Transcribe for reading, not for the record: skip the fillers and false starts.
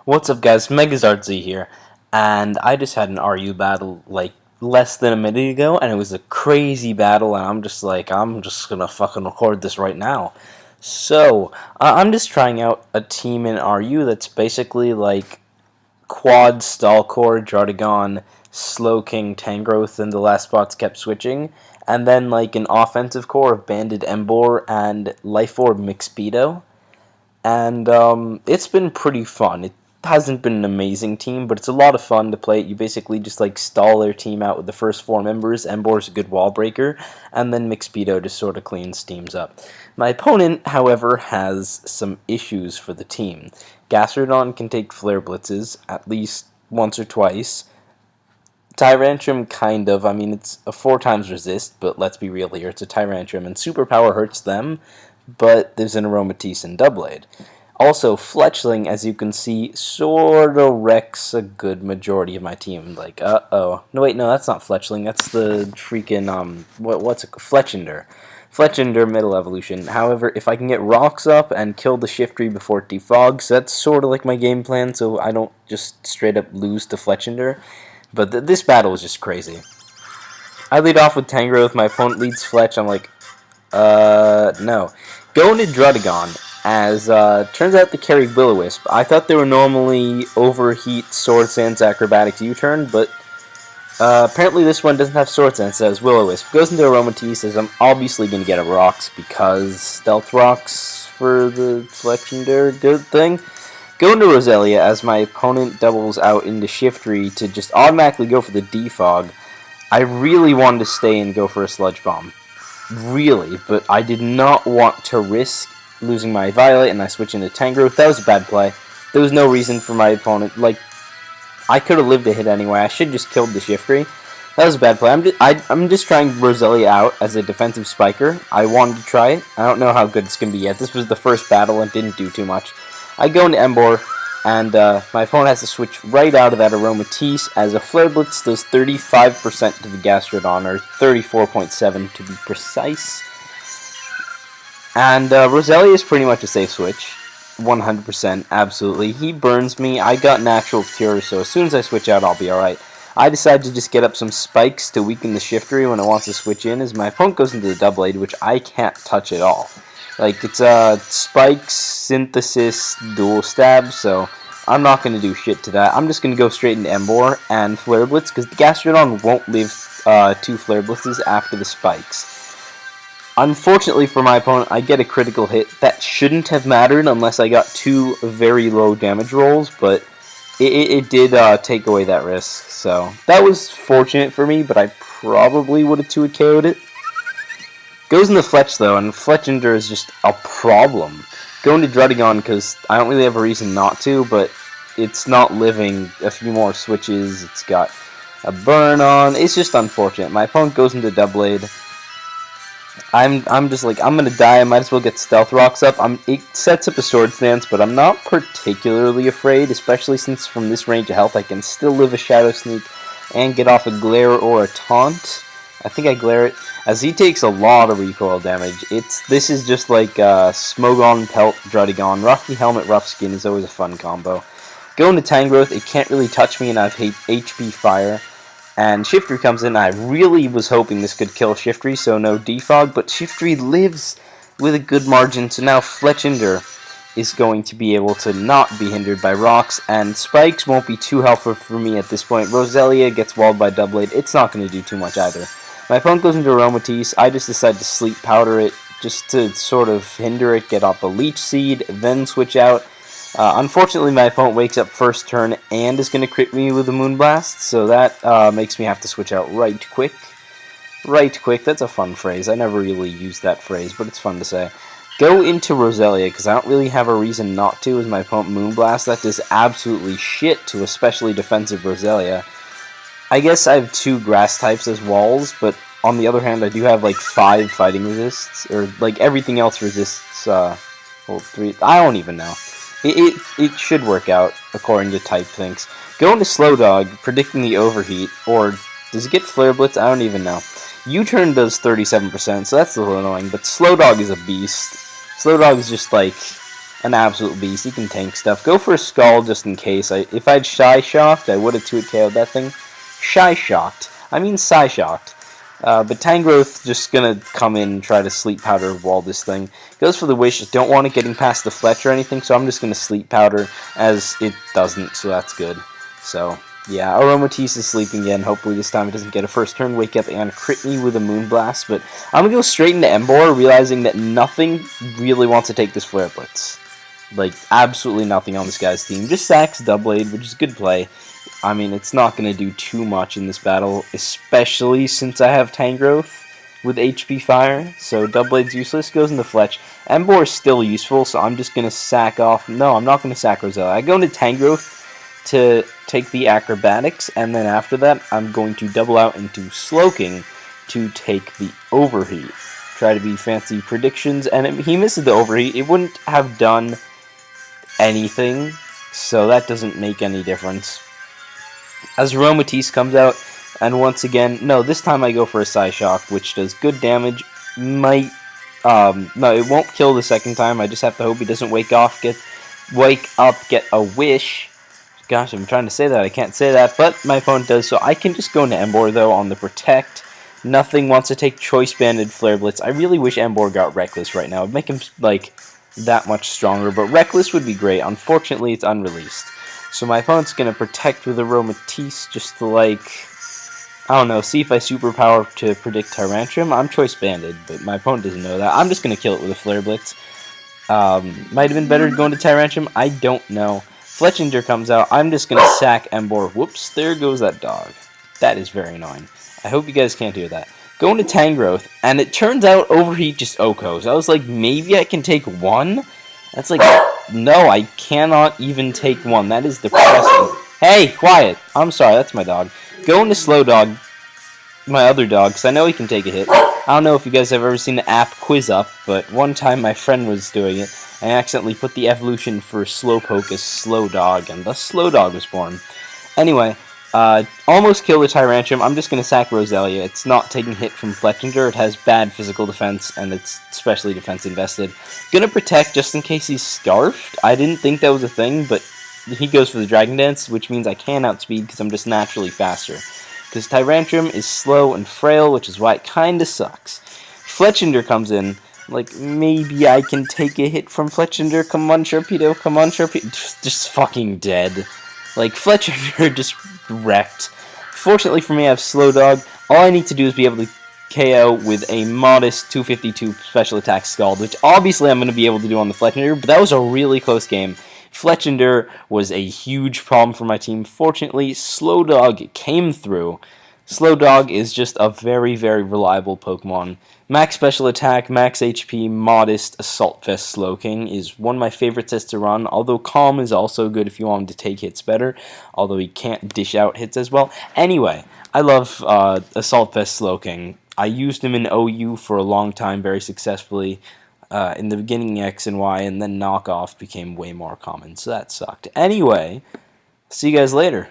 What's up, guys? Megazard here, and I just had an RU battle like less than a minute ago, and it was a crazy battle, and I'm just gonna fucking record this right now. So, I'm just trying out a team in RU that's basically like Quad, Stalcore, Jardigon, Slow King, Tangrowth, and the last spots kept switching, and then like an offensive core of Banded Embor and Life Orb Mixpedo. And it's been pretty fun. It hasn't been an amazing team, but it's a lot of fun to play it. You basically just like stall their team out with the first four members. Embor's a good wall breaker, and then Mixpedo just sort of cleans teams up. My opponent, however, has some issues for the team. Gastrodon can take flare blitzes at least once or twice. Tyrantrum, kind of. I mean, it's a 4 times resist, but let's be real here. It's a Tyrantrum, and Superpower hurts them, but there's an Aromatisse and Doublade. Also, Fletchling, as you can see, sort of wrecks a good majority of my team. Like, uh-oh. No, wait, no, that's not Fletchling. That's the freaking, what's it? Fletchender. Fletchender middle evolution. However, if I can get rocks up and kill the Shiftry before it defogs, that's sort of like my game plan, so I don't just straight up lose to Fletchender. But this battle is just crazy. I lead off with Tangrowth, my opponent leads Fletch, I'm like, no. Going to Drudigon, as turns out they carry Will-O-Wisp. I thought they were normally Overheat, Sword Stance, Acrobatics U-Turn, but apparently this one doesn't have Sword Stance, it has Will-O-Wisp. Goes into Aromatisse, says I'm obviously going to get a Rocks, because Stealth Rocks for the Fletchender, good thing. Go into Roselia as my opponent doubles out into Shiftry to just automatically go for the defog. I really wanted to stay and go for a Sludge Bomb. Really, but I did not want to risk losing my Violet, and I switch into Tangrowth. That was a bad play. There was no reason for my opponent. Like, I could have lived a hit anyway. I should have just killed the Shiftry. That was a bad play. I'm just trying Roselia out as a defensive spiker. I wanted to try it. I don't know how good it's going to be yet. This was the first battle and didn't do too much. I go into Embor, and my opponent has to switch right out of that Aromatisse as a Flare Blitz does 35% to the Gastrodon, or 34.7 to be precise. And Roselia is pretty much a safe switch. 100%, absolutely. He burns me. I got Natural Cure, so as soon as I switch out, I'll be alright. I decide to just get up some spikes to weaken the Shiftry when it wants to switch in, as my opponent goes into the Doublade, which I can't touch at all. Like, it's Spikes, Synthesis, Dual Stab, so I'm not going to do shit to that. I'm just going to go straight into Embor and Flare Blitz, because the Gastrodon won't live 2 Flare Blitzes after the Spikes. Unfortunately for my opponent, I get a critical hit. That shouldn't have mattered unless I got 2 very low damage rolls, but it did take away that risk. So that was fortunate for me, but I probably would have 2-hit KO'd it. Goes into Fletch, though, and Fletchender is just a problem. Going to Drudigon, because I don't really have a reason not to, but it's not living a few more switches. It's got a burn on. It's just unfortunate. My opponent goes into Doublade. I'm just like, I'm going to die. I might as well get Stealth Rocks up. It sets up a Sword Stance, but I'm not particularly afraid, especially since from this range of health I can still live a Shadow Sneak and get off a Glare or a Taunt. I think I glare it, as he takes a lot of recoil damage. This is just like Smogon, Pelt, Drudigon. Rocky Helmet, Rough Skin is always a fun combo. Going to Tangrowth, it can't really touch me, and I have HP Fire. And Shiftry comes in. I really was hoping this could kill Shiftry, so no defog, but Shiftry lives with a good margin, so now Fletchender is going to be able to not be hindered by rocks, and Spikes won't be too helpful for me at this point. Roselia gets walled by Doublade. It's not going to do too much either. My opponent goes into Aromatisse. I just decide to Sleep Powder it just to sort of hinder it, get off a Leech Seed, then switch out. Unfortunately, my opponent wakes up first turn and is going to crit me with a Moonblast, so that makes me have to switch out right quick. Right quick, that's a fun phrase. I never really used that phrase, but it's fun to say. Go into Roselia, because I don't really have a reason not to, as my opponent Moonblast. That does absolutely shit to especially defensive Roselia. I guess I have 2 grass types as walls, but on the other hand, I do have like 5 fighting resists, or like everything else resists, well, 3, I don't even know. It should work out, according to type things. Going to Slowdog, predicting the overheat, or does it get Flare Blitz? I don't even know. U-Turn does 37%, so that's a little annoying, but Slowdog is a beast. Slowdog is just like an absolute beast. He can tank stuff. Go for a Skull just in case. If I'd Shy Shocked, I would have 2-hit KO'd that thing. Shy Shocked. I mean Psy Shocked. But Tangrowth just gonna come in and try to Sleep Powder wall this thing. Goes for the Wish. Don't want it getting past the Fletch or anything, so I'm just gonna Sleep Powder as it doesn't, so that's good. So, yeah, Aromatisse is sleeping again. Hopefully this time it doesn't get a first turn wake up and crit me with a Moonblast. But I'm going to go straight into Emboar, realizing that nothing really wants to take this Flare Blitz. Like, absolutely nothing on this guy's team. Just sacks Doublade, which is a good play. I mean, it's not going to do too much in this battle, especially since I have Tangrowth with HP Fire. So Doublade's useless, goes into Fletch. Emboar is still useful, so I'm just going to sack off. No, I'm not going to sack Rosella. I go into Tangrowth to take the Acrobatics, and then after that, I'm going to double out into Slowking to take the Overheat. Try to be fancy predictions, and he misses the Overheat. It wouldn't have done anything, so that doesn't make any difference. As Aromatisse comes out, and once again, no, this time I go for a Psyshock, which does good damage. No, it won't kill the second time. I just have to hope he doesn't wake up, get a Wish. Gosh, I'm trying to say that. I can't say that, but my opponent does, so I can just go into Emboar, though, on the Protect. Nothing wants to take Choice Banded Flare Blitz. I really wish Emboar got Reckless right now. It would make him, like, that much stronger, but Reckless would be great. Unfortunately, it's unreleased. So my opponent's going to Protect with Aromatisse just to, like, I don't know, see if I Superpower to predict Tyrantrum. I'm Choice Banded, but my opponent doesn't know that. I'm just going to kill it with a Flare Blitz. Might have been better going to Tyrantrum. I don't know. Fletchinder comes out. I'm just going to sack Emboar. Whoops, there goes that dog. That is very annoying. I hope you guys can't hear that. Going to Tangrowth, and it turns out Overheat just Okos. I was like, maybe I can take one? That's like, no, I cannot even take one. That is depressing. Hey, quiet. I'm sorry, that's my dog. Going to Slowdog, my other dog, because I know he can take a hit. I don't know if you guys have ever seen the app Quiz Up, but one time my friend was doing it. I accidentally put the evolution for Slowpoke as Slowdog, and thus Slowdog was born. Anyway, almost kill the Tyrantrum. I'm just going to sack Roselia. It's not taking hit from Fletchinder. It has bad physical defense, and it's especially defense invested. Gonna Protect just in case he's Scarfed. I didn't think that was a thing, but he goes for the Dragon Dance, which means I can outspeed because I'm just naturally faster. Because Tyrantrum is slow and frail, which is why it kind of sucks. Fletchinder comes in. Like, maybe I can take a hit from Fletchinder. Come on, Sharpedo. Come on, Sharpedo. Just fucking dead. Like, Fletchinder just wrecked. Fortunately for me, I have Slowdog. All I need to do is be able to KO with a modest 252 special attack Scald, which obviously I'm going to be able to do on the Fletchinder, but that was a really close game. Fletchinder was a huge problem for my team. Fortunately, Slowdog came through. Slowdog is just a very, very reliable Pokemon. Max Special Attack, Max HP, Modest, Assault Vest Slowking is one of my favorite sets to run, although Calm is also good if you want him to take hits better, although he can't dish out hits as well. Anyway, I love Assault Vest Slowking. I used him in OU for a long time very successfully. In the beginning, X and Y, and then Knockoff became way more common, so that sucked. Anyway, see you guys later.